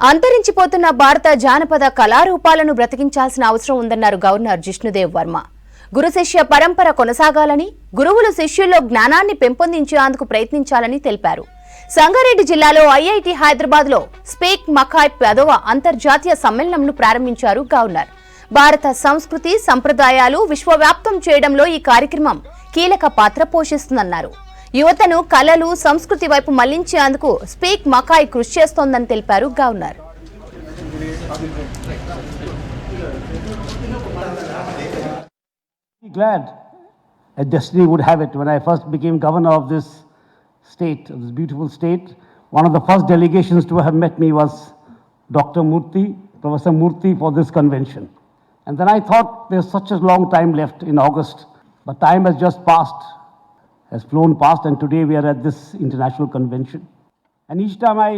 అంతరించిపోతున్న భారత జానపద కళారూపాలను బ్రతికించాల్సిన అవసరం ఉందన్నారు గవర్నర్ జిష్ణుదేవ్ వర్మ. గురు శిష్య పరంపర కొనసాగాలని, గురువులు శిష్యుల్లో జ్ఞానాన్ని పెంపొందించేందుకు ప్రయత్నించాలని తెలిపారు. సంగారెడ్డి జిల్లాలో ఐఐటి హైదరాబాద్లో స్పీక్ మకాయ్ 10వ అంతర్జాతీయ సమ్మేళనంను ప్రారంభించారు గవర్నర్. భారత సంస్కృతి సంప్రదాయాలు విశ్వవ్యాప్తం చేయడంలో ఈ కార్యక్రమం కీలక పాత్ర పోషిస్తుందన్నారు. యువతను కళలు సంస్కృతి వైపు మళ్లించేందుకు స్పీక్ మకాయ్ కృషి చేస్తోందని తెలిపారు governor. Glad a destiny would have it. When I first became governor of this state, of this beautiful state, one of the first delegations to have met me was Dr. Murthy, Professor Murthy, for this convention. And then I thought there's such a long time left in August, but time has just passed, has flown past, and today we are at this international convention. And each time I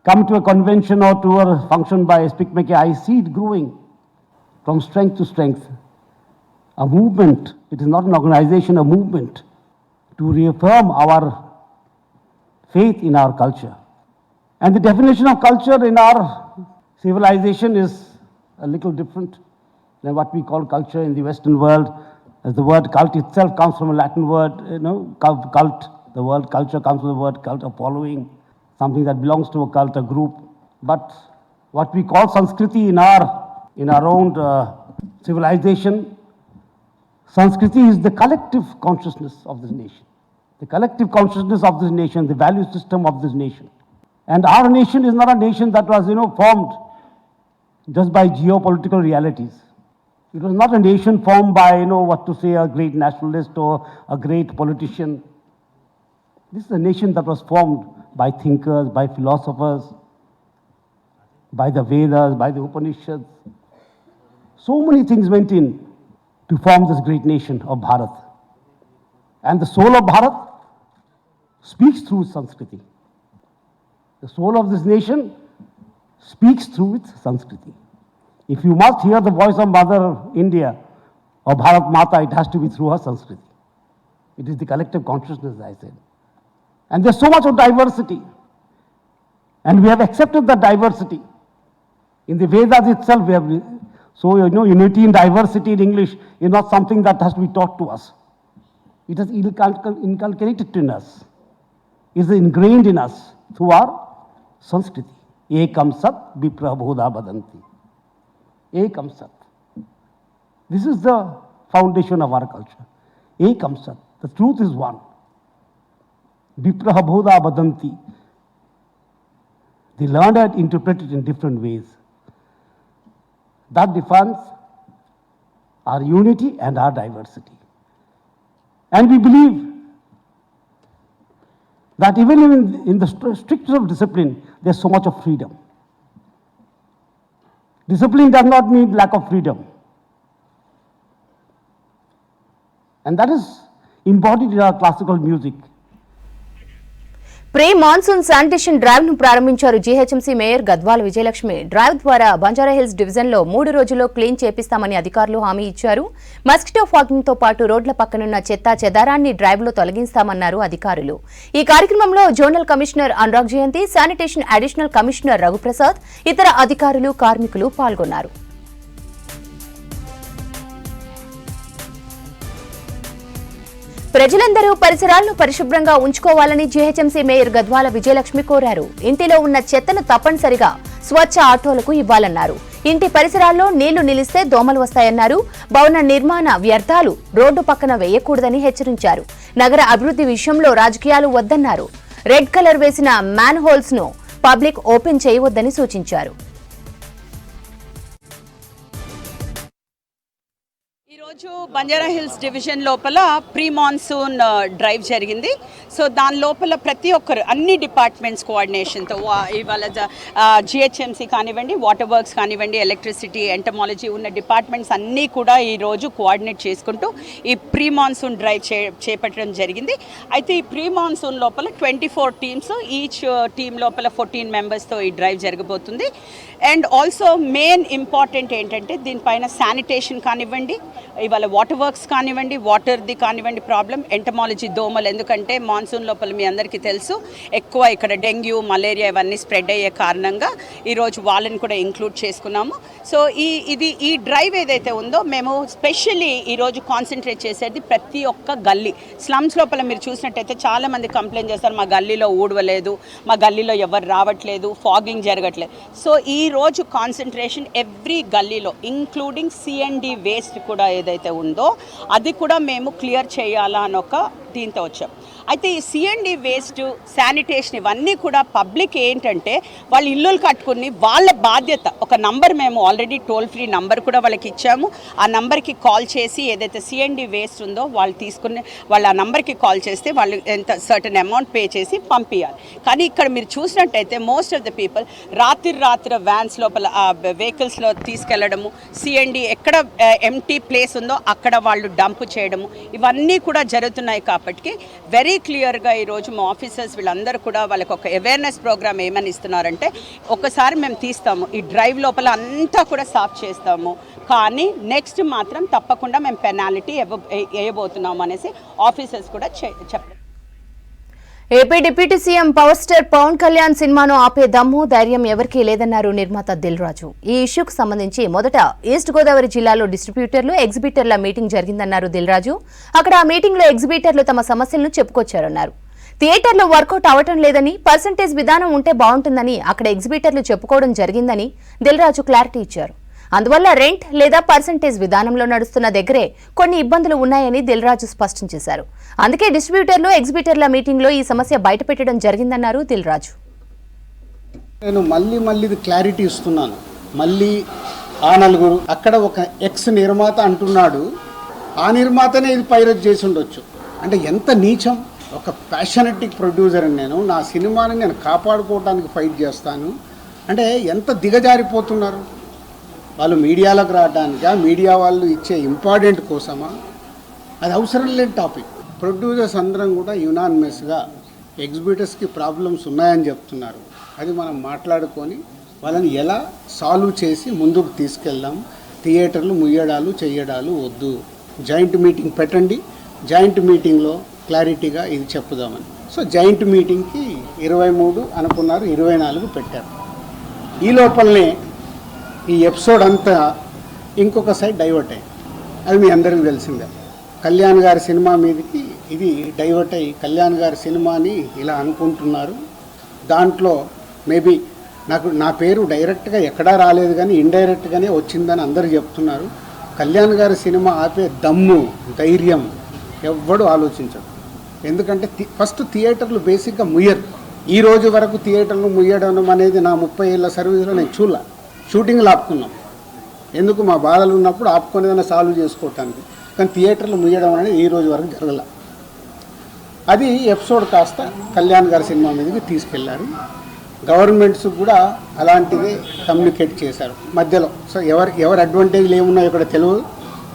come to a convention or to a function by Speak Makaay, I see it growing from strength to strength. A movement, it is not an organization, a movement to reaffirm our faith in our culture. And the definition of culture in our civilization is a little different than what we call culture in the Western world, as the word cult itself comes from a Latin word, cult. The word culture comes from the word cult, of following, something that belongs to a cult, a group. But what we call Sanskriti in our own civilization, Sanskriti is the collective consciousness of this nation. The collective consciousness of this nation, the value system of this nation. And our nation is not a nation that was, formed just by geopolitical realities. It was not a nation formed by, a great nationalist or a great politician. This is a nation that was formed by thinkers, by philosophers, by the Vedas, by the Upanishads. So many things went in to form this great nation of Bharat. And the soul of Bharat speaks through its Sanskriti. The soul of this nation speaks through its Sanskriti. If you must hear the voice of Mother India or Bharat Mata, it has to be through her Sanskriti. It is the collective consciousness, as I said. And there's so much of diversity. And we have accepted that diversity. In the Vedas itself, we have, unity in diversity in English is not something that has to be taught to us. It is inculcated in us. It is ingrained in us through our Sanskriti. Ekam sat viprabodha badanti. Ekam sat. This is the foundation of our culture. Ekam sat. The truth is one. Viprabodha badanti. The learned interpret it in different ways. That defines our unity and our diversity. And we believe that even in the strictest of discipline, there's so much of freedom. Discipline does not mean lack of freedom. And that is embodied in our classical music. Pre monsoon sanitation drive ను ప్రారంభించారు GHMC mayor Gadwal Vijayalakshmi. Drive ద్వారా Banjara Hills division లో 3 రోజుల్లో clean చేపిస్తామని అధికారులు హామీ ఇచ్చారు. Mosquito fogging తో పాటు రోడ్ల పక్కనున్న చెత్తా చెదారాన్ని డ్రైవ్ లో తొలగిస్తామన్నారు అధికారులు. ఈ కార్యక్రమంలో జోనల్ కమిషనర్ అనురాగ్ జయంతి, శానిటేషన్ అడిషనల్ కమిషనర్ రఘుప్రసాద్, ఇతర అధికారులు, కార్మికులు పాల్గొన్నారు. ప్రజలందరూ పరిసరాలను పరిశుభ్రంగా ఉంచుకోవాలని జీహెచ్ఎంసీ మేయర్ గద్వాల విజయలక్ష్మి కోరారు. ఇంటిలో ఉన్న చెత్తను తప్పనిసరిగా స్వచ్ఛ ఆటోలకు ఇవ్వాలన్నారు. ఇంటి పరిసరాల్లో నీళ్లు నిలిస్తే దోమలు వస్తాయన్నారు. భవన నిర్మాణ వ్యర్థాలు రోడ్డు పక్కన వేయకూడదని హెచ్చరించారు. నగర అభివృద్ధి విషయంలో రాజకీయాలు వద్దన్నారు. రెడ్ కలర్ వేసిన మ్యాన్ హోల్స్ ను పబ్లిక్ ఓపెన్ చేయవద్దని సూచించారు. ఈరోజు బంజారాహిల్స్ డివిజన్ లోపల ప్రీ మాన్సూన్ డ్రైవ్ జరిగింది. సో దాని లోపల ప్రతి ఒక్కరు అన్ని డిపార్ట్మెంట్స్ కోఆర్డినేషన్తో ఇవాళ జిహెచ్ఎంసీ కానివ్వండి, వాటర్ వర్క్స్ కానివ్వండి, ఎలక్ట్రిసిటీ, ఎంటమాలజీ ఉన్న డిపార్ట్మెంట్స్ అన్నీ కూడా ఈరోజు కోఆర్డినేట్ చేసుకుంటూ ఈ ప్రీ మాన్సూన్ డ్రైవ్ చేపట్టడం జరిగింది. అయితే ఈ ప్రీ మాన్సూన్ లోపల 24 టీమ్స్, ఈచ్ టీమ్ లోపల 14 మెంబర్స్తో ఈ డ్రైవ్ జరగబోతుంది. అండ్ ఆల్సో మెయిన్ ఇంపార్టెంట్ ఏంటంటే దీనిపైన శానిటేషన్ కానివ్వండి, ఇవాళ వాటర్ వర్క్స్ కానివ్వండి, వాటర్ది కానివ్వండి ప్రాబ్లం, ఎంటమాలజీ దోమలు, ఎందుకంటే మాన్సూన్ లోపల మీ అందరికీ తెలుసు ఎక్కువ ఇక్కడ డెంగ్యూ, మలేరియా ఇవన్నీ స్ప్రెడ్ అయ్యే కారణంగా ఈరోజు వాళ్ళని కూడా ఇంక్లూడ్ చేసుకున్నాము. సో ఈ డ్రైవ్ ఏదైతే ఉందో మేము స్పెషల్లీ ఈరోజు కాన్సన్ట్రేట్ చేసేది ప్రతి ఒక్క గల్లీ స్లమ్స్ లోపల మీరు చూసినట్టయితే చాలామంది కంప్లైంట్ చేస్తారు, మా గల్లీలో ఊడవలేదు, మా గల్లీలో ఎవరు రావట్లేదు, ఫాగింగ్ జరగట్లేదు. సో ఈరోజు కాన్సన్ట్రేషన్ ఎవ్రీ గల్లీలో ఇంక్లూడింగ్ సిఎండి వేస్ట్ కూడా ఏదైతే ఉందో అది కూడా మేము క్లియర్ చేయాలా అని ఒక దీంతో వచ్చాం. అయితే ఈ సిఎండి వేస్ట్, శానిటేషన్ ఇవన్నీ కూడా పబ్లిక్ ఏంటంటే వాళ్ళు ఇల్లులు కట్టుకుని వాళ్ళ బాధ్యత, ఒక నంబర్ మేము ఆల్రెడీ టోల్ ఫ్రీ నంబర్ కూడా వాళ్ళకి ఇచ్చాము. ఆ నంబర్కి కాల్ చేసి ఏదైతే సిఎండి వేస్ట్ ఉందో వాళ్ళు తీసుకుని వాళ్ళు ఆ నంబర్కి కాల్ చేస్తే వాళ్ళు ఎంత సర్టన్ అమౌంట్ పే చేసి పంపించాలి. కానీ ఇక్కడ మీరు చూసినట్టయితే మోస్ట్ ఆఫ్ ద పీపుల్ రాత్రి వ్యాన్స్ లోపల వెహికల్స్లో తీసుకెళ్లడము, సిఎండి ఎక్కడ ఎంటీ ప్లేస్ ఉందో అక్కడ వాళ్ళు డంప్ చేయడము ఇవన్నీ కూడా జరుగుతున్నాయి. కాబట్టి వెరీ క్లియర్గా ఈరోజు మా ఆఫీసర్స్ వీళ్ళందరూ కూడా వాళ్ళకి ఒక అవేర్నెస్ ప్రోగ్రామ్ ఏమని ఇస్తున్నారంటే, ఒకసారి మేము తీస్తాము ఈ డ్రైవ్ లోపల అంతా కూడా సాఫ్ చేస్తాము, కానీ నెక్స్ట్ మాత్రం తప్పకుండా మేము పెనాల్టీ వేయబోతున్నాము అనేసి ఆఫీసర్స్ కూడా చెప్పారు. AP deputy CM power star Pawan Kalyan సినిమాను ఆపే దమ్ము, ధైర్యం ఎవరికీ లేదన్నారు నిర్మాత దిల్ రాజు. ఈ ఇష్యూకు సంబంధించి మొదట ఈస్ట్ గోదావరి జిల్లాలో డిస్ట్రిబ్యూటర్లు, ఎగ్జిబిటర్ల మీటింగ్ జరిగిందన్నారు దిల్ రాజు. అక్కడ ఆ మీటింగ్ లో ఎగ్జిబిటర్లు తమ సమస్యలను చెప్పుకొచ్చారన్నారు. థియేటర్లు వర్కౌట్ అవటం లేదని, పర్సంటేజ్ విధానం ఉంటే బాగుంటుందని అక్కడ ఎగ్జిబిటర్లు చెప్పుకోవడం జరిగిందని దిల్ రాజు క్లారిటీ ఇచ్చారు. అందువల్ల రెంట్ లేదా పర్సంటేజ్ విధానంలో నడుస్తున్న దగ్గరే కొన్ని ఇబ్బందులు ఉన్నాయని దిల్ రాజు స్పష్టం చేశారు. అందుకే డిస్ట్రిబ్యూటర్లు, ఎగ్జిబిటర్ల మీటింగ్ లో ఈ సమస్య బయటపెట్టడం జరిగిందన్నారు దిల్ రాజు. నేను మళ్ళీ క్లారిటీ ఇస్తున్నాను. మళ్ళీ ఆ నలుగురు అక్కడ ఒక ఎక్స్ నిర్మాత అంటున్నాడు, ఆ నిర్మాతనే ఇది పైరట్ చేసి ఉండొచ్చు అంటే ఎంత నీచం. ఒక ప్యాషనెటిక్ ప్రొడ్యూసర్ అని నా సినిమాని నేను కాపాడుకోవడానికి ఫైట్ చేస్తాను అంటే ఎంత దిగజారిపోతున్నారు. వాళ్ళు మీడియాలోకి రావడానికా, మీడియా వాళ్ళు ఇచ్చే ఇంపార్టెంట్ కోసమా? అది అవసరం లేని టాపిక్. ప్రొడ్యూసర్స్ అందరం కూడా యునానిమస్గా ఎగ్జిబిటర్స్కి ప్రాబ్లమ్స్ ఉన్నాయని చెప్తున్నారు. అది మనం మాట్లాడుకొని వాళ్ళని ఎలా సాల్వ్ చేసి ముందుకు తీసుకెళ్దాం. థియేటర్లు ముయ్యడాలు చెయ్యడాలు వద్దు. జాయింట్ మీటింగ్ పెట్టండి, జాయింట్ మీటింగ్లో క్లారిటీగా ఇది చెప్పుదామని. సో జాయింట్ మీటింగ్కి 23 అనుకున్నారు, 24 పెట్టారు. ఈ లోపలనే ఈ ఎపిసోడ్ అంతా ఇంకొక సైడ్ డైవర్ట్ అయ్యింది. అది మీ అందరికీ తెలిసిందే. కళ్యాణ్ గారి సినిమా మీదకి ఇది డైవర్ట్ అయ్యి కళ్యాణ్ గారి సినిమాని ఇలా అనుకుంటున్నారు. దాంట్లో మేబీ నా పేరు డైరెక్ట్గా ఎక్కడా రాలేదు కానీ ఇండైరెక్ట్గానే వచ్చిందని అందరూ చెప్తున్నారు. కళ్యాణ్ గారి సినిమా ఆపే దమ్ము, ధైర్యం ఎవ్వడు ఆలోచించడు. ఎందుకంటే ఫస్ట్ థియేటర్లు బేసిక్గా ముయ్యరు. ఈ రోజు వరకు థియేటర్లు ముయ్యడం అనేది నా 30 ఏళ్ళ సర్వీస్లో నేను చూడలే. షూటింగ్లు ఆపుకున్నాం, ఎందుకు మా బాధలు ఉన్నప్పుడు ఆపుకొని ఏదైనా సాల్వ్ చేసుకోవటానికి. కానీ థియేటర్లు ముయ్యడం అనేది ఈ రోజు వరకు జరగల. అది ఎపిసోడ్ కాస్త కళ్యాణ్ గారి సినిమా మీదకి తీసుకెళ్లారు. గవర్నమెంట్స్ కూడా అలాంటిదే కమ్యూనికేట్ చేశారు మధ్యలో. సో ఎవరి అడ్వాంటేజ్లు ఏమున్నాయో ఇక్కడ తెలియదు.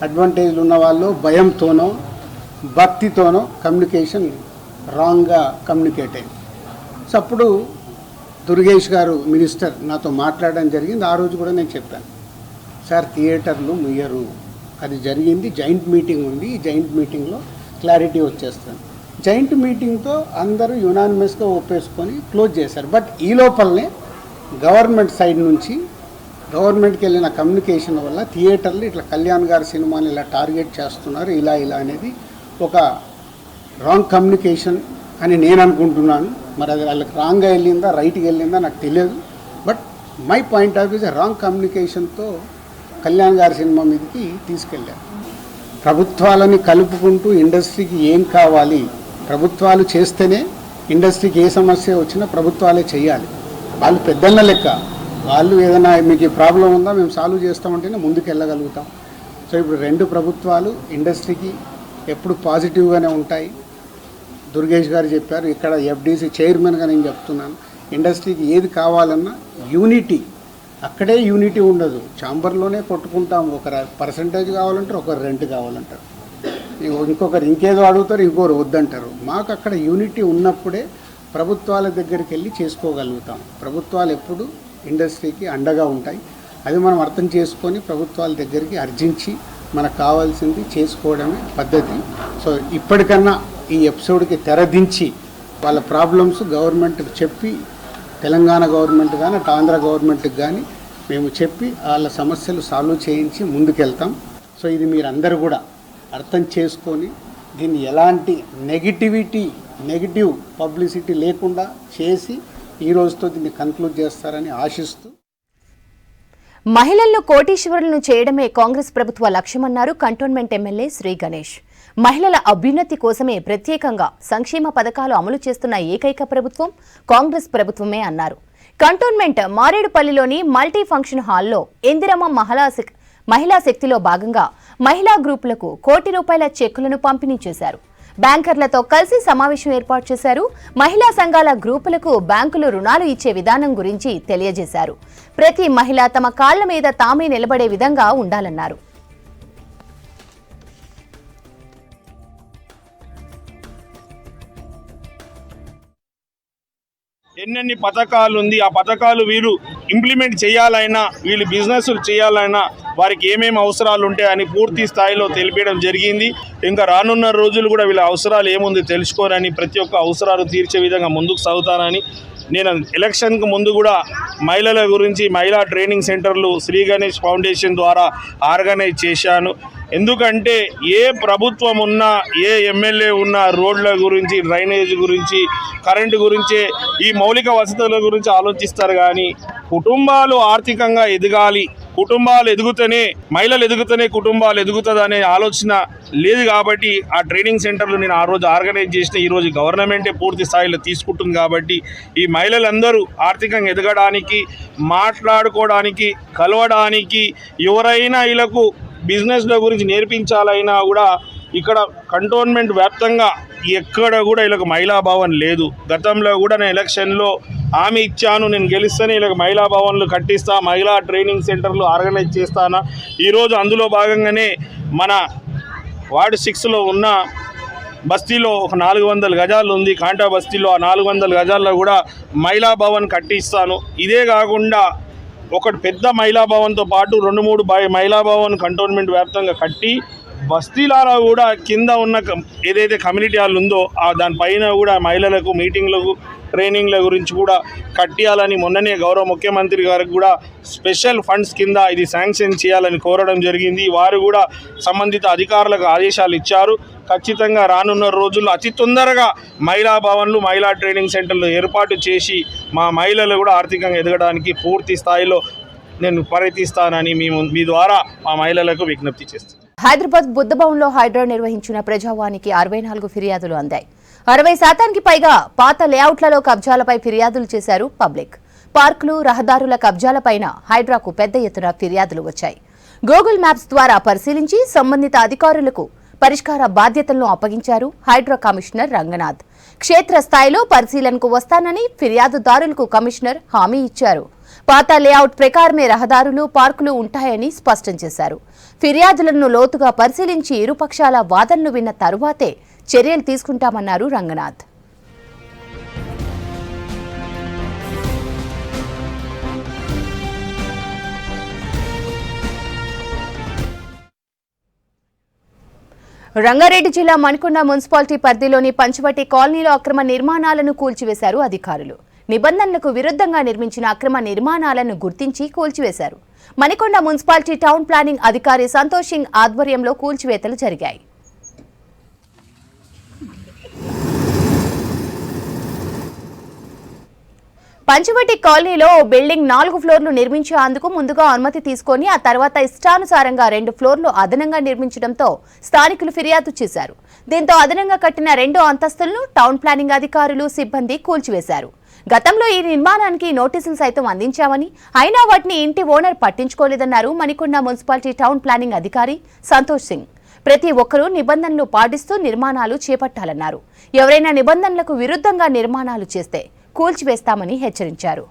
అడ్వాంటేజ్లు ఉన్న వాళ్ళు భయంతోనో భక్తితోనో కమ్యూనికేషన్ రాంగ్గా కమ్యూనికేట్ అయింది. సో అప్పుడు దుర్గేష్ గారు మినిస్టర్ నాతో మాట్లాడడం జరిగింది. ఆ రోజు కూడా నేను చెప్పాను, సార్ థియేటర్లు ముయ్యరు, అది జరిగింది. జాయింట్ మీటింగ్ ఉంది, ఈ జాయింట్ మీటింగ్లో క్లారిటీ వచ్చేస్తుంది. జాయింట్ మీటింగ్తో అందరూ యునానిమస్గా ఒప్పేసుకొని క్లోజ్ చేశారు. బట్ ఈ లోపలనే గవర్నమెంట్ సైడ్ నుంచి గవర్నమెంట్కి వెళ్ళిన కమ్యూనికేషన్ వల్ల థియేటర్లు ఇట్లా కళ్యాణ్ గారి సినిమాని ఇలా టార్గెట్ చేస్తున్నారు, ఇలా అనేది ఒక రాంగ్ కమ్యూనికేషన్ అని నేను అనుకుంటున్నాను. మరి అది వాళ్ళకి రాంగ్గా వెళ్ళిందా రైట్గా వెళ్ళిందా నాకు తెలియదు. But my point of views wrong కమ్యూనికేషన్తో కళ్యాణ్ గారి సినిమా మీదకి తీసుకెళ్ళారు. ప్రభుత్వాలని కలుపుకుంటూ ఇండస్ట్రీకి ఏం కావాలి, ప్రభుత్వాలు చేస్తేనే ఇండస్ట్రీకి ఏ సమస్య వచ్చినా ప్రభుత్వాలే చేయాలి. వాళ్ళు పెద్దన్న లెక్క, వాళ్ళు ఏదైనా మీకు ఈ ప్రాబ్లం ఉందా మేము సాల్వ్ చేస్తామంటేనే ముందుకు వెళ్ళగలుగుతాం. సో ఇప్పుడు 2 ప్రభుత్వాలు ఇండస్ట్రీకి ఎప్పుడు పాజిటివ్గానే ఉంటాయి. దుర్గేష్ గారు చెప్పారు, ఇక్కడ ఎఫ్డీసీ చైర్మన్గా నేను చెప్తున్నాను, ఇండస్ట్రీకి ఏది కావాలన్నా యూనిటీ, అక్కడే యూనిటీ ఉండదు. ఛాంబర్లోనే కొట్టుకుంటాం. ఒకరు పర్సంటేజ్ కావాలంటారు, ఒకరు రెంట్ కావాలంటారు, ఇంకొకరు ఇంకేదో అడుగుతారు, ఇంకొకరు వద్దంటారు. మాకు అక్కడ యూనిటీ ఉన్నప్పుడే ప్రభుత్వాల దగ్గరికి వెళ్ళి చేసుకోగలుగుతాం. ప్రభుత్వాలు ఎప్పుడు ఇండస్ట్రీకి అండగా ఉంటాయి. అది మనం అర్థం చేసుకొని ప్రభుత్వాల దగ్గరికి అర్జించి మనకు కావాల్సింది చేసుకోవడమే పద్ధతి. సో ఇప్పటికన్నా ఈ ఎపిసోడ్కి తెరదించి వాళ్ళ ప్రాబ్లమ్స్ గవర్నమెంట్కి చెప్పి, తెలంగాణ గవర్నమెంట్ కానీ అటు ఆంధ్ర గవర్నమెంట్కి కానీ మేము చెప్పి వాళ్ళ సమస్యలు సాల్వ్ చేయించి ముందుకెళ్తాం. సో ఇది మీరందరూ కూడా అర్థం చేసుకొని దీన్ని ఎలాంటి నెగిటివ్ పబ్లిసిటీ లేకుండా చేసి ఈ రోజుతో దీన్ని కన్క్లూడ్ చేస్తారని ఆశిస్తూ, మహిళలను కోటీశ్వరులను చేయడమే కాంగ్రెస్ ప్రభుత్వ లక్ష్యమన్నారు కంటోన్మెంట్ ఎమ్మెల్యే శ్రీ గణేష్. మహిళల అభ్యున్నతి కోసమే ప్రత్యేకంగా సంక్షేమ పథకాలు అమలు చేస్తున్న ఏకైక ప్రభుత్వం కాంగ్రెస్ ప్రభుత్వమే అన్నారు. కంటోన్మెంట్ మారేడుపల్లిలోని మల్టీ ఫంక్షన్ హాల్లో ఇందిరమ్మ మహిళా శక్తిలో భాగంగా మహిళా గ్రూపులకు ₹1,00,00,000 చెక్కులను పంపిణీ చేశారు. బ్యాంకర్లతో కలిసి సమావేశం ఏర్పాటు చేశారు. మహిళా సంఘాల గ్రూపులకు బ్యాంకులు రుణాలు ఇచ్చే విధానం గురించి తెలియజేశారు. ప్రతి మహిళ తమ కాళ్ల మీద తామే నిలబడే విధంగా ఉండాలన్నారు. ఎన్నెన్ని పథకాలు ఉంది, ఆ పథకాలు వీళ్ళు ఇంప్లిమెంట్ చేయాలైనా, వీళ్ళు బిజినెస్లు చేయాలైనా వారికి ఏమేమి అవసరాలు ఉంటాయని పూర్తి స్థాయిలో తెలిపడం జరిగింది. ఇంకా రానున్న రోజులు కూడా వీళ్ళ అవసరాలు ఏముంది తెలుసుకోరని, ప్రతి ఒక్క అవసరాలు తీర్చే విధంగా ముందుకు సాగుతానని. నేను ఎలక్షన్కు ముందు కూడా మహిళల గురించి మహిళా ట్రైనింగ్ సెంటర్లు శ్రీ గణేష్ ఫౌండేషన్ ద్వారా ఆర్గనైజ్ చేశాను. ఎందుకంటే ఏ ప్రభుత్వం ఉన్నా, ఏ ఎమ్మెల్యే ఉన్నా రోడ్ల గురించి, డ్రైనేజ్ గురించి, కరెంటు గురించే, ఈ మౌలిక వసతుల గురించి ఆలోచిస్తారు. కానీ కుటుంబాలు ఆర్థికంగా ఎదగాలి, కుటుంబాలు ఎదుగుతూనే, మహిళలు ఎదుగుతూనే కుటుంబాలు ఎదుగుతుంది అనే ఆలోచన లేదు. కాబట్టి ఆ ట్రైనింగ్ సెంటర్లు నేను ఆ రోజు ఆర్గనైజ్ చేసిన, ఈరోజు గవర్నమెంటే పూర్తి స్థాయిలో తీసుకుంటుంది. కాబట్టి ఈ మహిళలందరూ ఆర్థికంగా ఎదగడానికి, మాట్లాడుకోవడానికి, కలవడానికి, ఎవరైనా వీళ్ళకు బిజినెస్ల గురించి నేర్పించాలైనా కూడా ఇక్కడ కంటోన్మెంట్ వ్యాప్తంగా ఎక్కడ కూడా వీళ్ళకి మహిళా భవన్ లేదు. గతంలో కూడా నేను ఎలక్షన్లో హామీ ఇచ్చాను, నేను గెలిస్తేనే వీళ్ళకి మహిళా భవన్లు కట్టిస్తా, మహిళా ట్రైనింగ్ సెంటర్లు ఆర్గనైజ్ చేస్తాను. ఈరోజు అందులో భాగంగానే మన వార్డు 6లో ఉన్న బస్తీలో ఒక 400 గజాలు ఉంది, కాంటా బస్తీలో. ఆ 400 గజాల్లో కూడా మహిళా భవన్ కట్టిస్తాను. ఇదే కాకుండా ఒకటి పెద్ద మహిళా భవన్తో పాటు 2-3 మహిళా భవన్ కంటోన్మెంట్ వ్యాప్తంగా కట్టి, బస్తీలలో కూడా కింద ఉన్న ఏదైతే కమ్యూనిటీ హాల్ ఉందో దానిపైన కూడా మహిళలకు మీటింగ్లకు, ట్రైనింగ్ల గురించి కూడా కట్టియాలని మొన్ననే గౌరవ ముఖ్యమంత్రి గారికి కూడా స్పెషల్ ఫండ్స్ కింద ఇది శాంక్షన్ చేయాలని కోరడం జరిగింది. వారు కూడా సంబంధిత అధికారులకు ఆదేశాలు ఇచ్చారు. ఖచ్చితంగా రానున్న రోజుల్లో అతి తొందరగా మహిళా భవన్లు, మహిళా ట్రైనింగ్ సెంటర్లు ఏర్పాటు చేసి మా మహిళలు కూడా ఆర్థికంగా ఎదగడానికి పూర్తి స్థాయిలో నేను ప్రయత్నిస్తానని మీ ద్వారా మా మహిళలకు విజ్ఞప్తి చేస్తాను. హైదరాబాద్ బుద్ధభవన్లో హైడ్రా నిర్వహించిన ప్రజావానికి 64 ఫిర్యాదులు అందాయి. 60% పైగా పాత లేఅవుట్లలో కబ్జాలపై ఫిర్యాదులు చేశారు పబ్లిక్. పార్కులు, రహదారుల కబ్జాలపైన హైడ్రాకు పెద్ద ఎత్తున ఫిర్యాదులు వచ్చాయి. గూగుల్ మ్యాప్స్ ద్వారా పరిశీలించి సంబంధిత అధికారులకు పరిష్కార బాధ్యతలను అప్పగించారు హైడ్రా కమిషనర్ రంగనాథ్. క్షేత్రస్థాయిలో పరిశీలనకు వస్తానని ఫిర్యాదుదారులకు కమిషనర్ హామీ ఇచ్చారు. పాత లేఅవుట్ ప్రకారమే రహదారులు, పార్కులు ఉంటాయని స్పష్టం చేశారు. ఫిర్యాదులను లోతుగా పరిశీలించి ఇరుపక్షాల వాదనలు విన్న తరువాతే చర్యలు తీసుకుంటామన్నారు రంగనాథ్. రంగారెడ్డి జిల్లా మణికొండ మున్సిపాలిటీ పరిధిలోని పంచవటి కాలనీలో అక్రమ నిర్మాణాలను కూల్చివేశారు అధికారులు. నిబంధనలకు విరుద్ధంగా నిర్మించిన అక్రమ నిర్మాణాలను గుర్తించి కూల్చివేశారు. మణికొండ మున్సిపాలిటీ టౌన్ ప్లానింగ్ అధికారి సంతోష్ సింగ్ ఆధ్వర్యంలో కూల్చివేతలు జరిగాయి. పంచవటి కాలనీలో బిల్డింగ్ 4 ఫ్లోర్లు నిర్మించేందుకు ముందుగా అనుమతి తీసుకొని ఆ తర్వాత ఇష్టానుసారంగా 2 ఫ్లోర్లు అదనంగా నిర్మించడంతో స్థానికులు ఫిర్యాదు చేశారు. దీంతో అదనంగా కట్టిన 2 అంతస్తులను టౌన్ ప్లానింగ్ అధికారులు, సిబ్బంది కూల్చివేశారు. గతంలో ఈ నిర్మాణానికి నోటీసులు సైతం అందించామని, అయినా వాటిని ఇంటి ఓనర్ పట్టించుకోలేదన్నారు మణికొండ మున్సిపాలిటీ టౌన్ ప్లానింగ్ అధికారి సంతోష్ సింగ్. ప్రతి ఒక్కరూ నిబంధనలు పాటిస్తూ నిర్మాణాలు చేపట్టాలన్నారు. ఎవరైనా నిబంధనలకు విరుద్ధంగా నిర్మాణాలు చేస్తే కూల్చివేస్తామని హెచ్చరించారు.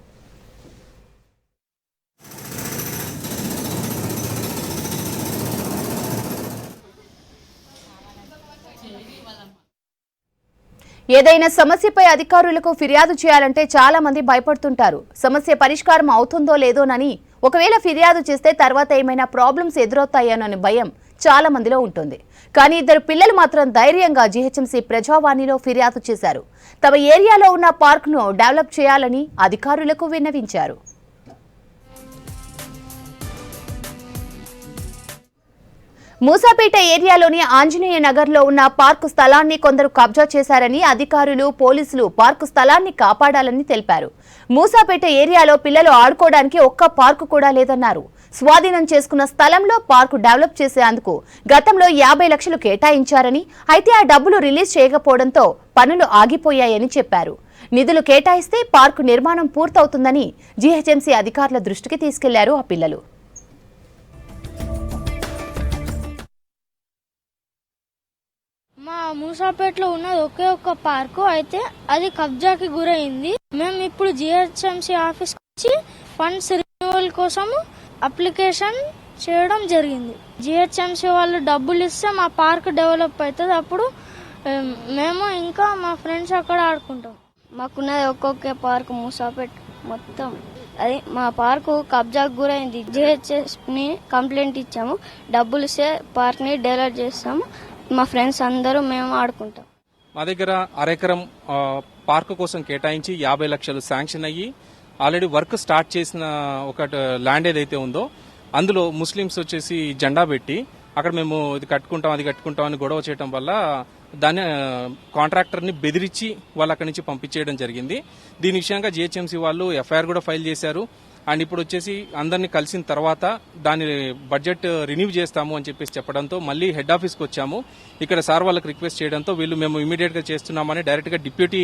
ఏదైనా సమస్యపై అధికారులకు ఫిర్యాదు చేయాలంటే చాలా మంది భయపడుతుంటారు. సమస్య పరిష్కారం అవుతుందో లేదోనని, ఒకవేళ ఫిర్యాదు చేస్తే తర్వాత ఏమైనా ప్రాబ్లమ్స్ ఎదురవుతాయోనని భయం చాలా మందిలో ఉంటుంది. కానీ ఇద్దరు పిల్లలు మాత్రం ధైర్యంగా జీహెచ్ఎంసీ ప్రజావాణిలో ఫిర్యాదు చేశారు. తమ ఏరియాలో ఉన్న పార్కును డెవలప్ చేయాలని అధికారులకు విన్నవించారు. మూసాపేట ఏరియాలోని ఆంజనేయ నగర్లో ఉన్న పార్కు స్థలాన్ని కొందరు కబ్జా చేశారని అధికారులు, పోలీసులు పార్కు స్థలాన్ని కాపాడాలని తెలిపారు. మూసాపేట ఏరియాలో పిల్లలు ఆడుకోవడానికి ఒక్క పార్కు కూడా లేదన్నారు. స్వాధీనం చేసుకున్న స్థలంలో పార్కు డెవలప్ చేసేందుకు గతంలో 50 లక్షలు కేటాయించారని, అయితే ఆ డబ్బులు రిలీజ్ చేయకపోవడంతో పనులు ఆగిపోయాయని చెప్పారు. నిధులు కేటాయిస్తే పార్కు నిర్మాణం పూర్తవుతుందని జీహెచ్ఎంసీ అధికారుల దృష్టికి తీసుకెళ్లారు ఆ పిల్లలు. మా మూసాపేటలో ఉన్నది ఒకే ఒక్క పార్కు, అయితే అది కబ్జాకి గురైంది. మేము ఇప్పుడు జిహెచ్ఎంసీ ఆఫీస్కి వచ్చి ఫండ్స్ రెన్యువల్ కోసము అప్లికేషన్ చేయడం జరిగింది. జిహెచ్ఎంసీ వాళ్ళు డబ్బులు ఇస్తే మా పార్క్ డెవలప్ అవుతుంది. అప్పుడు మేము ఇంకా మా ఫ్రెండ్స్ అక్కడ ఆడుకుంటాం. మాకున్నది ఒక్కొక్క పార్కు మూసాపేట మొత్తం. అది మా పార్కు కబ్జాకు గురైంది. జిహెచ్ఎస్ని కంప్లైంట్ ఇచ్చాము. డబ్బులు ఇస్తే పార్క్ని డెవలప్ చేస్తాము. మా ఫ్రెండ్స్ అందరూ మేము ఆడుకుంటాం. మా దగ్గర అరెకరం పార్కు కోసం కేటాయించి 50 లక్షలు శాంక్షన్ అయ్యి ఆల్రెడీ వర్క్ స్టార్ట్ చేసిన ఒక ల్యాండ్ ఏదైతే ఉందో అందులో ముస్లిమ్స్ వచ్చేసి జెండా పెట్టి అక్కడ మేము ఇది కట్టుకుంటాం అది కట్టుకుంటాం అని గొడవ చేయడం వల్ల దాన్ని కాంట్రాక్టర్ని బెదిరించి వాళ్ళు అక్కడి నుంచి పంపించేయడం జరిగింది. దీని విషయంగా జిహెచ్ఎంసీ వాళ్ళు ఎఫ్ఐఆర్ కూడా ఫైల్ చేశారు. అండ్ ఇప్పుడు వచ్చేసి అందరినీ కలిసిన తర్వాత దాని బడ్జెట్ రిన్యూ చేస్తాము అని చెప్పేసి చెప్పడంతో మళ్ళీ హెడ్ ఆఫీస్కి వచ్చాము. ఇక్కడ సార్ వాళ్ళకి రిక్వెస్ట్ చేయడంతో వీళ్ళు మేము ఇమీడియట్ గా చేస్తున్నామని డైరెక్ట్ గా డిప్యూటీ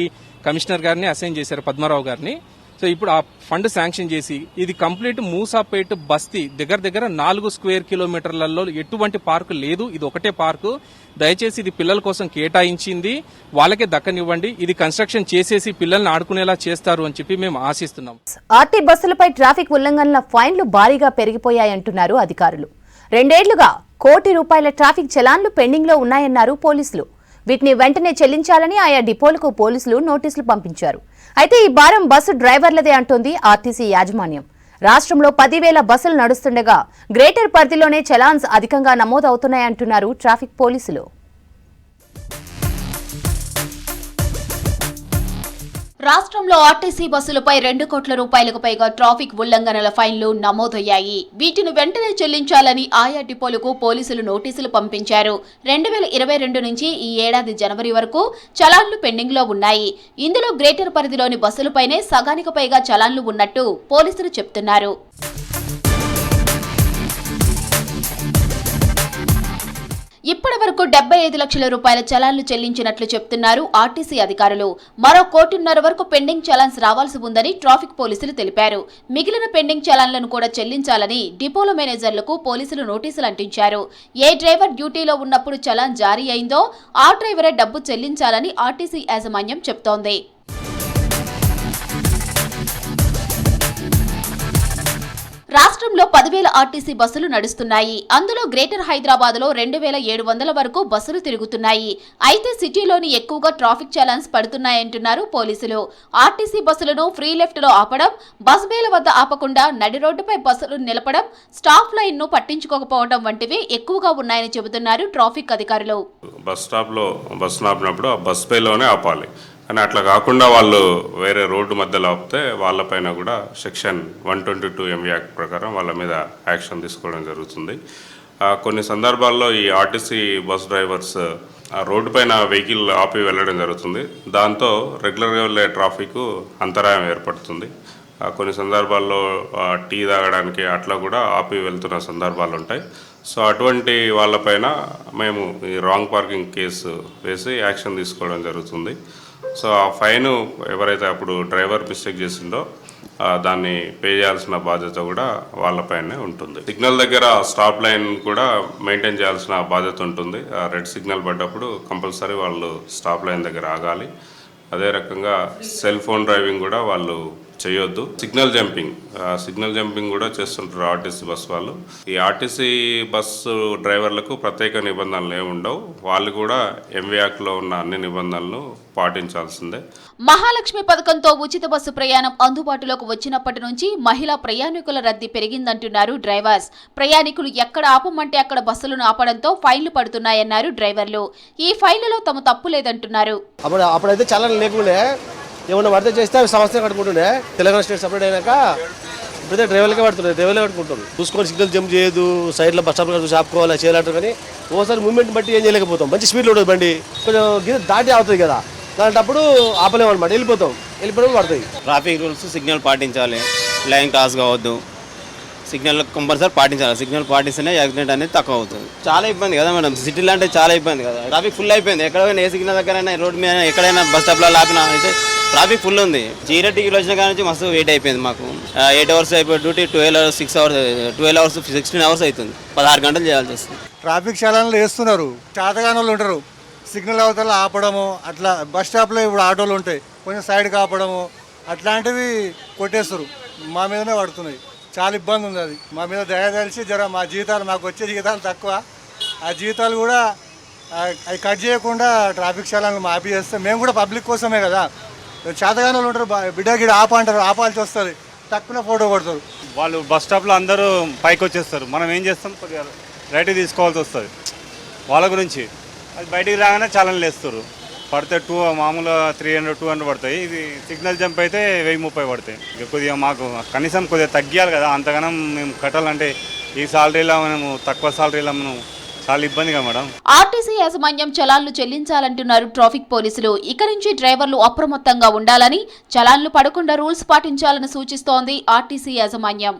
కమిషనర్ గారిని అసైన్ చేశారు, పద్మారావు గారిని. సో ఇప్పుడు ఆ ఫండ్ శాంక్షన్ చేసి ఇది కంప్లీట్ మూసాపేట బస్తీ దగ్గర 4 స్క్వేర్ కిలోమీటర్లలో ఎటువంటి పార్కు లేదు. ఇది ఒకటే పార్కు. దయచేసి ఇది పిల్లల కోసం కేటాయించింది, వాళ్ళకే దక్కనివ్వండి. ఇది కన్స్ట్రక్షన్ చేసేసి పిల్లల్ని ఆడుకునేలా చేస్తారు అని చెప్పి మేము ఆశిస్తున్నాం. ఆర్టీ బస్సులపై ట్రాఫిక్ ఉల్లంఘనల ఫైన్లు భారీగా పెరిగిపోయాయంటున్నారు అధికారులు. 2 ఏళ్లుగా ₹1 కోటి ట్రాఫిక్ చలాన్లు పెండింగ్ లో ఉన్నాయన్నారు పోలీసులు. వీటిని వెంటనే చెల్లించాలని ఆయా డిపోలకు పోలీసులు నోటీసులు పంపించారు. అయితే ఈ భారం బస్సు డ్రైవర్లదే అంటోంది ఆర్టీసీ యాజమాన్యం. రాష్ట్రంలో 10,000 బస్సులు నడుస్తుండగా గ్రేటర్ పరిధిలోనే చలాన్స్ అధికంగా నమోదవుతున్నాయంటున్నారు ట్రాఫిక్ పోలీసులు. రాష్ట్రంలో ఆర్టీసీ బస్సులపై ₹2 కోట్లకు పైగా ట్రాఫిక్ ఉల్లంఘనల ఫైన్లు నమోదయ్యాయి. వీటిని వెంటనే చెల్లించాలని ఆయా డిపోలకు పోలీసులు నోటీసులు పంపించారు. 2022 నుంచి ఈ ఏడాది జనవరి వరకు చలాన్లు పెండింగ్ లో ఉన్నాయి. ఇందులో గ్రేటర్ పరిధిలోని బస్సులపైనే సగానికి పైగా చలాన్లు ఉన్నట్టు పోలీసులు చెప్తున్నారు. ఇప్పటి వరకు ₹75 లక్షల చలాన్లు చెల్లించినట్లు చెప్తున్నారు ఆర్టీసీ అధికారులు. మరో ₹1.5 కోటి వరకు పెండింగ్ చలాన్స్ రావాల్సి ఉందని ట్రాఫిక్ పోలీసులు తెలిపారు. మిగిలిన పెండింగ్ చలాన్లను కూడా చెల్లించాలని డిపోల మేనేజర్లకు పోలీసులు నోటీసులు అంటించారు. ఏ డ్రైవర్ డ్యూటీలో ఉన్నప్పుడు చలాన్ జారీ అయిందో ఆ డ్రైవరే డబ్బు చెల్లించాలని ఆర్టీసీ యాజమాన్యం చెప్తోంది. రాష్ట్రంలో 10,000 ఆర్టీసీ బస్సులు నడుస్తున్నాయి. అందులో గ్రేటర్ హైదరాబాద్ లో 2,700 వరకు బస్సులు తిరుగుతున్నాయి. అయితే సిటీలోని ఎక్కువగా ట్రాఫిక్ చలాన్స్ పడుతున్నాయంటున్నారు పోలీసులు. ఆర్టీసీ బస్సులను ఫ్రీ లెఫ్ట్ లో ఆపడం, బస్ బేల వద్ద ఆపకుండా నడి రోడ్డుపై బస్సులు నిలపడం, స్టాప్ లైన్ ను పట్టించుకోకపోవడం వంటివి ఎక్కువగా ఉన్నాయని చెబుతున్నారు ట్రాఫిక్ అధికారులు. బస్ స్టాప్ లో బస్సు ఆపినప్పుడు ఆ బస్ బేలోనే ఆపాలి, కానీ అట్లా కాకుండా వాళ్ళు వేరే రోడ్డు మధ్యలో ఆపితే వాళ్ళపైన కూడా సెక్షన్ 122 MV యాక్ట్ ప్రకారం వాళ్ళ మీద యాక్షన్ తీసుకోవడం జరుగుతుంది. కొన్ని సందర్భాల్లో ఈ ఆర్టీసీ బస్ డ్రైవర్స్ ఆ రోడ్డు పైన వెహికల్ ఆపి వెళ్ళడం జరుగుతుంది. దాంతో రెగ్యులర్గా వెళ్ళే ట్రాఫిక్ అంతరాయం ఏర్పడుతుంది. కొన్ని సందర్భాల్లో టీ తాగడానికి అట్లా కూడా ఆపి వెళ్తున్న సందర్భాలు ఉంటాయి. సో అటువంటి వాళ్ళపైన మేము ఈ రాంగ్ పార్కింగ్ కేసు వేసి యాక్షన్ తీసుకోవడం జరుగుతుంది. సో ఆ ఫైన్ ఎవరైతే అప్పుడు డ్రైవర్ మిస్టేక్ చేసిందో దాన్ని పే చేయాల్సిన బాధ్యత కూడా వాళ్ళపైనే ఉంటుంది. సిగ్నల్ దగ్గర స్టాప్ లైన్ కూడా మెయింటైన్ చేయాల్సిన బాధ్యత ఉంటుంది. రెడ్ సిగ్నల్ పడ్డప్పుడు కంపల్సరీ వాళ్ళు స్టాప్ లైన్ దగ్గర ఆగాలి. అదే రకంగా సెల్ ఫోన్ డ్రైవింగ్ కూడా వాళ్ళు చేయొద్దు. సిగ్నల్ జంపింగ్ కూడా చేస్తుంటారు ఆర్టీసీ బస్ వాళ్ళు. ఈ ఆర్టీసీ బస్సు డ్రైవర్లకు ప్రత్యేక నిబంధనలు ఏమి ఉండవు. వాళ్ళు కూడా ఎంవీ యాక్ట్లో ఉన్న అన్ని నిబంధనలు పాటించాల్సిందే. మహాలక్ష్మి పథకంతో ఉచిత బస్సు ప్రయాణం అందుబాటులోకి వచ్చినప్పటి నుంచి మహిళా ప్రయాణికుల రద్దీ పెరిగిందంటున్నారు డ్రైవర్స్. ప్రయాణికులు ఎక్కడ ఆపమంటే అక్కడ బస్సులను ఆపడంతో ఫైన్లు పడుతున్నాయన్నారు డ్రైవర్లు. ఈ ఫైన్లలో తమ తప్పు లేదంటున్నారు. అప్పుడైతే చాలా లేకుండే, ఏమన్నా వర్త చేస్తే అవి సంవత్సరం కట్టుకుంటుండే. తెలంగాణ స్టేట్ సపరేట్ అయినాక ఇప్పుడైతే డ్రైవర్లకే కట్టుకుంటారు. చూసుకొని సిగ్నల్ జంప్ చేయదు, సైడ్లో బస్ స్టాప్ చూసి ఆపుకోవాలి చేయాలంటారు. కానీ ఓసారి మూవ్మెంట్ బట్టి ఏం చేయలేకపోతాం. మంచి స్పీడ్లో ఉంటుంది బండి, కొంచెం గిరి దాటి అవుతుంది కదా, అలాంటప్పుడు ఆపలేము అనమాట. వెళ్ళిపోవడం పడుతుంది. ట్రాఫిక్ రూల్స్ సిగ్నల్ పాటించాలి, లైన్ క్రాస్ కావద్దు, సిగ్నల్ కంపల్సరీ పాటించాలి. సిగ్నల్ పాటిస్తేనే యాక్సిడెంట్ అనేది తక్కువ అవుతుంది. చాలా ఇబ్బంది కదా మేడం, సిటీలో అంటే చాలా ఇబ్బంది కదా. ట్రాఫిక్ ఫుల్ అయిపోయింది. ఎక్కడైనా ఏ సిగ్నల్ దగ్గరైనా, రోడ్ మీద ఎక్కడైనా బస్ స్టాప్లో ఆపినా అయితే ట్రాఫిక్ ఫుల్ ఉంది. జీరో టికెట్ వచ్చిన కానీ నుంచి మస్తు వెయిట్ అయిపోయింది మాకు. 8 hours అయిపోయి డ్యూటీ 12 hours 16 hours అవుతుంది. 16 గంటలు చేయాల్సి వస్తుంది. ట్రాఫిక్ చాలన్లు వేస్తున్నారు, చేతగాని వాళ్ళు ఉంటారు. సిగ్నల్ అవతల ఆపడము, అట్లా బస్ స్టాప్లో ఇప్పుడు ఆటోలు ఉంటాయి, కొంచెం సైడ్కి ఆపడము అట్లాంటివి కొట్టేస్తారు. మా మీదనే పడుతున్నాయి. చాలా ఇబ్బంది ఉంది. అది మా మీద దయదలిచి మా జీతాలు, మాకు వచ్చే జీతాలు తక్కువ, ఆ జీతాలు కూడా అవి కట్ చేయకుండా ట్రాఫిక్ చాలన్లు మాఫీ చేస్తే మేము కూడా పబ్లిక్ కోసమే కదా. చేతగానే వాళ్ళు ఉంటారు, బిడ్డ గిడ ఆపంటారు, ఆపాల్సి వస్తుంది, తక్కువ ఫోటో కొడతారు. వాళ్ళు బస్ స్టాప్లో అందరూ పైకి వచ్చేస్తారు. మనం ఏం చేస్తాం, కొద్దిగా రైట్ తీసుకోవాల్సి వస్తుంది వాళ్ళ గురించి. అది బయటికి రాగానే చాలన్లు వేస్తారు. పడితే మామూలుగా 300-200 పడతాయి. ఇది సిగ్నల్ జంప్ అయితే 1030 పడతాయి. కొద్దిగా మాకు కనీసం కొద్దిగా తగ్గియాలి కదా. అంతగానం మేము కట్టాలంటే ఈ సాలరీలో మనము తక్కువ సాలరీలో మనం చాలా ఇబ్బందిగా మేడం. ఆర్టీసీ యాజమాన్యం చలాన్లు చెల్లించాలంటున్నారు ట్రాఫిక్ పోలీసులు. ఇక నుంచి డ్రైవర్లు అప్రమత్తంగా ఉండాలని, చలాన్లు పడకుండా రూల్స్ పాటించాలని సూచిస్తోంది ఆర్టీసీ యాజమాన్యం.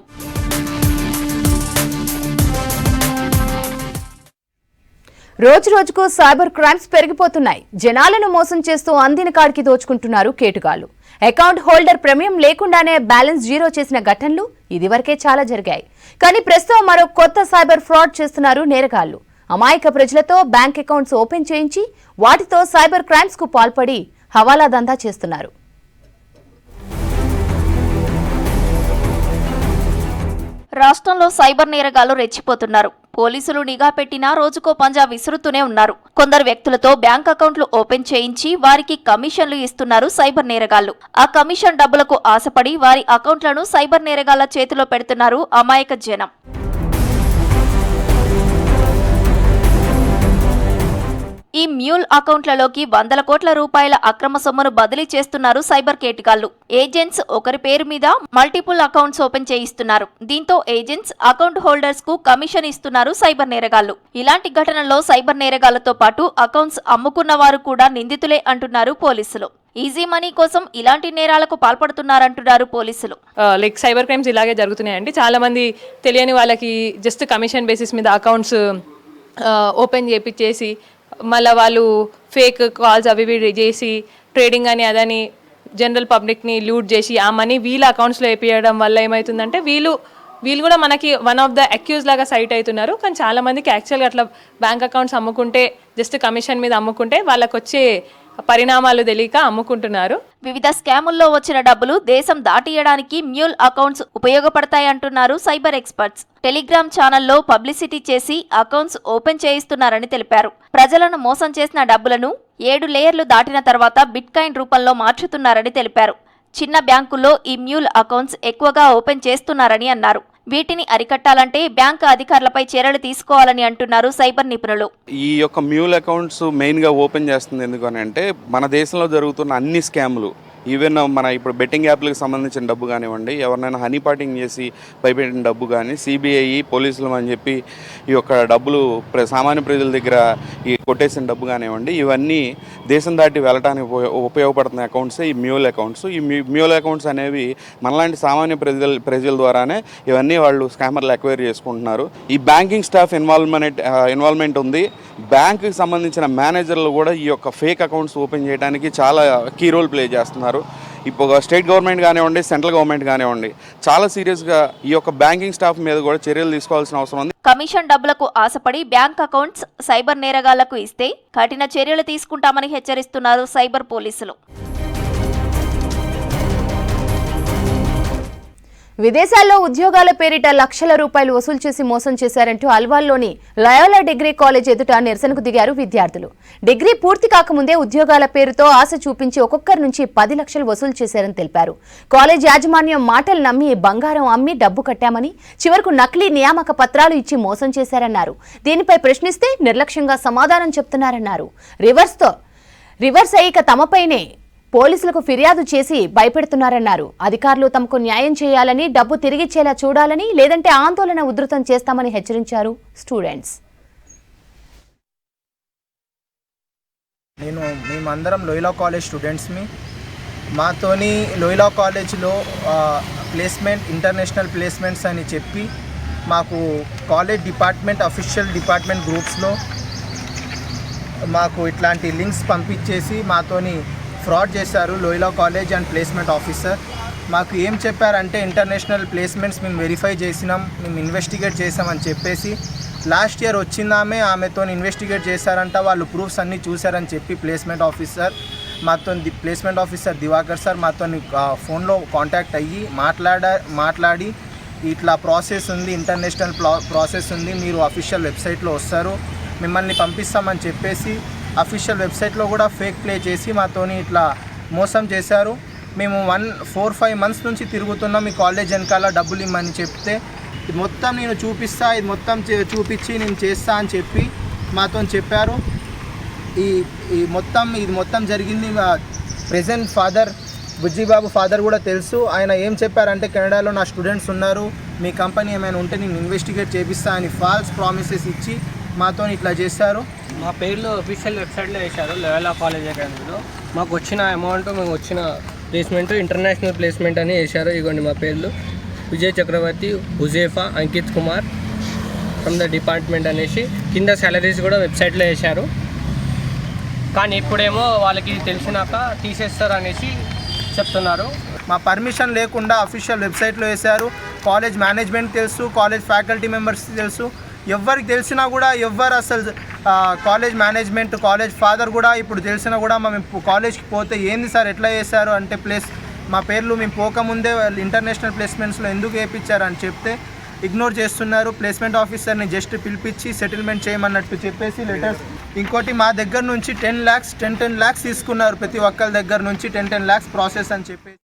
రోజు రోజుకు సైబర్ క్రైమ్స్ పెరిగిపోతున్నాయి. జనాలను మోసం చేస్తూ అందిన కాడికి దోచుకుంటున్నారు కేటుగాళ్లు. అకౌంట్ హోల్డర్ ప్రమేయం లేకుండానే బ్యాలెన్స్ జీరో చేసిన ఘటనలు ఇదివరకే చాలా జరిగాయి. కానీ ప్రస్తుతం మరో కొత్త సైబర్ ఫ్రాడ్ చేస్తున్నారు నేరగాళ్లు. అమాయక ప్రజలతో బ్యాంక్ అకౌంట్స్ ఓపెన్ చేయించి వాటితో సైబర్ క్రైమ్స్ కు పాల్పడి హవాలా దందా చేస్తున్నారు. రాష్ట్రంలో సైబర్ నేరగాళ్లు రెచ్చిపోతున్నారు. పోలీసులు నిఘా పెట్టినా రోజుకో పంజా విసురుతూనే ఉన్నారు. కొందరు వ్యక్తులతో బ్యాంక్ అకౌంట్లు ఓపెన్ చేయించి వారికి కమిషన్లు ఇస్తున్నారు సైబర్ నేరగాళ్లు. ఆ కమిషన్ డబ్బులకు ఆశపడి వారి అకౌంట్లను సైబర్ నేరగాళ్ల చేతిలో పెడుతున్నారు అమాయక జనం. ఈ మ్యూల్ అకౌంట్లలోకి 100 కోట్ల రూపాయల అక్రమ సొమ్మును బదిలీ చేస్తున్నారు సైబర్ కేటుగాళ్లు. ఏజెంట్స్ ఒకరి పేరు మీద మల్టిపుల్ అకౌంట్స్ ఓపెన్ చేయిస్తున్నారు. దీంతో ఏజెంట్స్ అకౌంట్ హోల్డర్స్ కు కమిషన్ ఇస్తున్నారు సైబర్ నేరగాళ్లు. ఇలాంటి ఘటనల్లో సైబర్ నేరగాళ్లతో పాటు అకౌంట్స్ అమ్ముకున్న వారు కూడా నిందితులే అంటున్నారు పోలీసులు. ఈజీ మనీ కోసం ఇలాంటి నేరాలకు పాల్పడుతున్నారంటున్నారు పోలీసులు. లైక్ సైబర్ క్రైమ్స్ ఇలాగే జరుగుతున్నాయండి. చాలా మంది తెలియని వాళ్ళకి జస్ట్ కమిషన్ బేసిస్ మీద అకౌంట్స్ ఓపెన్ చేపించేసి మళ్ళీ వాళ్ళు ఫేక్ కాల్స్ అవి ఇవి చేసి ట్రేడింగ్ అని అదని జనరల్ పబ్లిక్ని లూట్ చేసి ఆ మనీ వీళ్ళ అకౌంట్స్లో వేపించడం వల్ల ఏమవుతుందంటే వీళ్ళు కూడా మనకి వన్ ఆఫ్ ద అక్యూజ్ లాగా సైట్ అవుతున్నారు. కానీ చాలా మందికి యాక్చువల్గా అట్లా బ్యాంక్ అకౌంట్స్ అమ్ముకుంటే జస్ట్ కమిషన్ మీద అమ్ముకుంటే వాళ్ళకి వచ్చే పరిణామాలు తెలియక అమ్ముకుంటున్నారు. వివిధ స్కాముల్లో వచ్చిన డబ్బులు దేశం దాటియడానికి మ్యూల్ అకౌంట్స్ ఉపయోగపడతాయంటున్నారు సైబర్ ఎక్స్పర్ట్స్. టెలిగ్రామ్ ఛానల్లో పబ్లిసిటీ చేసి అకౌంట్స్ ఓపెన్ చేయిస్తున్నారని తెలిపారు. ప్రజలను మోసం చేసిన డబ్బులను 7 లేయర్లు దాటిన తర్వాత బిట్ కాయిన్ రూపంలో మార్చుతున్నారని తెలిపారు. చిన్న బ్యాంకుల్లో ఈ మ్యూల్ అకౌంట్స్ ఎక్కువగా ఓపెన్ చేస్తున్నారని అన్నారు. వీటిని అరికట్టాలంటే బ్యాంకు అధికారులపై చర్యలు తీసుకోవాలని అంటున్నారు సైబర్ నిపుణులు. ఈ యొక్క మ్యూల్ అకౌంట్స్ మెయిన్గా ఓపెన్ చేస్తుంది ఎందుకని అంటే మన దేశంలో జరుగుతున్న అన్ని స్కాములు, ఈవెన్ మన ఇప్పుడు బెట్టింగ్ యాప్లకు సంబంధించిన డబ్బు కానివ్వండి, ఎవరినైనా హనీ పాటింగ్ చేసి భయపెట్టిన డబ్బు కానీ, సిబిఐ పోలీసులు అని చెప్పి ఈ యొక్క డబ్బులు సామాన్య ప్రజల దగ్గర ఈ కొట్టేసిన డబ్బు కానివ్వండి, ఇవన్నీ దేశం దాటి వెళ్ళడానికి ఉపయోగపడుతున్న అకౌంట్సే ఈ మ్యూల్ అకౌంట్స్. ఈ మ్యూల్ అకౌంట్స్ అనేవి మనలాంటి సామాన్య ప్రజల ద్వారానే ఇవన్నీ వాళ్ళు స్కామర్లు అక్వైర్ చేసుకుంటున్నారు. ఈ బ్యాంకింగ్ స్టాఫ్ ఇన్వాల్వ్మెంట్ ఉంది. బ్యాంకుకి సంబంధించిన మేనేజర్లు కూడా ఈ యొక్క ఫేక్ అకౌంట్స్ ఓపెన్ చేయడానికి చాలా కీ రోల్ ప్లే చేస్తున్నారు. ఇప్పుడు స్టేట్ గవర్నమెంట్ కానివ్వండి, సెంట్రల్ గవర్నమెంట్ కానివ్వండి, చాలా సీరియస్గా ఈ యొక్క బ్యాంకింగ్ స్టాఫ్ మీద కూడా చర్యలు తీసుకోవాల్సిన అవసరం ఉంది. కమిషన్ డబ్బులకు ఆశపడి బ్యాంక్ అకౌంట్స్ సైబర్ నేరగాళ్లకు ఇస్తే కఠిన చర్యలు తీసుకుంటామని హెచ్చరిస్తున్నారు సైబర్ పోలీసులు. విదేశాల్లో ఉద్యోగాల పేరిట లక్షల రూపాయలు వసూలు చేసి మోసం చేశారంటూ అల్వాల్లోని లయోలా డిగ్రీ కాలేజ్ ఎదుట నిరసనకు దిగారు విద్యార్థులు. డిగ్రీ పూర్తి కాకముందే ఉద్యోగాల పేరుతో ఆశ చూపించి ఒక్కొక్కరి నుంచి 10 లక్షలు వసూలు చేశారని తెలిపారు. కాలేజ్ యాజమాన్యం మాటలు నమ్మి బంగారం అమ్మి డబ్బు కట్టామని, చివరకు నకిలీ నియామక పత్రాలు ఇచ్చి మోసం చేశారన్నారు. దీనిపై ప్రశ్నిస్తే నిర్లక్ష్యంగా సమాధానం చెప్తున్నారన్నారు. రివర్స్ అయ్యాక తమపైనే పోలీసులకు ఫిర్యాదు చేసి భయపెడుతున్నారన్నారు. అధికారులు తమకు న్యాయం చేయాలని, డబ్బు తిరిగిచ్చేలా చూడాలని, లేదంటే ఆందోళన ఉధృతం చేస్తామని హెచ్చరించారు స్టూడెంట్స్. మేమందరం లోయలా కాలేజ్ స్టూడెంట్స్మి. మాతోని లోయలా కాలేజ్లో ప్లేస్మెంట్, ఇంటర్నేషనల్ ప్లేస్మెంట్స్ అని చెప్పి మాకు కాలేజ్ డిపార్ట్మెంట్, అఫీషియల్ డిపార్ట్మెంట్ గ్రూప్స్లో మాకు ఇట్లాంటి లింక్స్ పంపించేసి మాతోని ఫ్రాడ్ చేశారు లోయలా కాలేజ్ అండ్ ప్లేస్మెంట్ ఆఫీసర్. మాకు ఏం చెప్పారంటే ఇంటర్నేషనల్ ప్లేస్మెంట్స్ మేము వెరిఫై చేసినాం, మేము ఇన్వెస్టిగేట్ చేసామని చెప్పేసి లాస్ట్ ఇయర్ వచ్చిందామే ఆమెతో ఇన్వెస్టిగేట్ చేశారంట. వాళ్ళు ప్రూఫ్స్ అన్నీ చూశారని చెప్పి ప్లేస్మెంట్ ఆఫీసర్ దివాకర్ సార్ మాతో ఫోన్లో కాంటాక్ట్ అయ్యి మాట్లాడి ఇట్లా ప్రాసెస్ ఉంది, ఇంటర్నేషనల్ ప్రాసెస్ ఉంది, మీరు అఫీషియల్ వెబ్సైట్లో వస్తారు, మిమ్మల్ని పంపిస్తామని చెప్పేసి అఫీషియల్ వెబ్సైట్లో కూడా ఫేక్ ప్లే చేసి మాతోని ఇట్లా మోసం చేశారు. మేము 4-5 months నుంచి తిరుగుతున్నాం ఈ కాలేజ్ వెనకాల డబ్బులు ఇమ్మని చెప్తే, ఇది మొత్తం నేను చూపిస్తా, ఇది మొత్తం చూపించి నేను చేస్తా అని చెప్పి మాతో చెప్పారు. ఇది మొత్తం జరిగింది. ప్రెజెంట్ ఫాదర్ బుజ్జిబాబు ఫాదర్ కూడా తెలుసు. ఆయన ఏం చెప్పారంటే కెనడాలో నా స్టూడెంట్స్ ఉన్నారు, మీ కంపెనీ ఏమైనా ఉంటే నేను ఇన్వెస్టిగేట్ చేపిస్తా అని ఫాల్స్ ప్రామిసెస్ ఇచ్చి మాతో ఇట్లా చేశారు. మా పేర్లు అఫీషియల్ వెబ్సైట్లో వేశారు లోయలా కాలేజ్ అకాడమీలో. మాకు వచ్చిన అమౌంట్, మేము వచ్చిన ప్లేస్మెంట్ ఇంటర్నేషనల్ ప్లేస్మెంట్ అని వేశారు. ఇగోండి మా పేర్లు: Vijay Chakravarthy, Huzefa, Ankit Kumar from the department అనేసి. కింద సాలరీస్ కూడా వెబ్సైట్లో వేశారు. కానీ ఇప్పుడేమో వాళ్ళకి తెలిసినాక తీసేస్తారు అనేసి చెప్తున్నారు. మా పర్మిషన్ లేకుండా అఫీషియల్ వెబ్సైట్లో వేశారు. కాలేజ్ మేనేజ్మెంట్ తెలుసు, కాలేజ్ ఫ్యాకల్టీ మెంబర్స్ తెలుసు. ఎవరికి తెలిసినా కూడా అసలు కాలేజ్ మేనేజ్మెంట్, కాలేజ్ ఫాదర్ కూడా ఇప్పుడు తెలిసినా కూడా మేము కాలేజ్కి పోతే ఏంది సార్ ఎట్లా చేశారు అంటే మా పేర్లు మేము పోకముందే ఇంటర్నేషనల్ ప్లేస్మెంట్స్లో ఎందుకు వేయించారు అని చెప్తే ఇగ్నోర్ చేస్తున్నారు. ప్లేస్మెంట్ ఆఫీసర్ని జస్ట్ పిలిపించి సెటిల్మెంట్ చేయమన్నట్టు చెప్పేసి లెటర్స్. ఇంకోటి మా దగ్గర నుంచి 10 lakhs తీసుకున్నారు. ప్రతి ఒక్కరి దగ్గర నుంచి 10 lakhs ప్రాసెస్ అని చెప్పేసి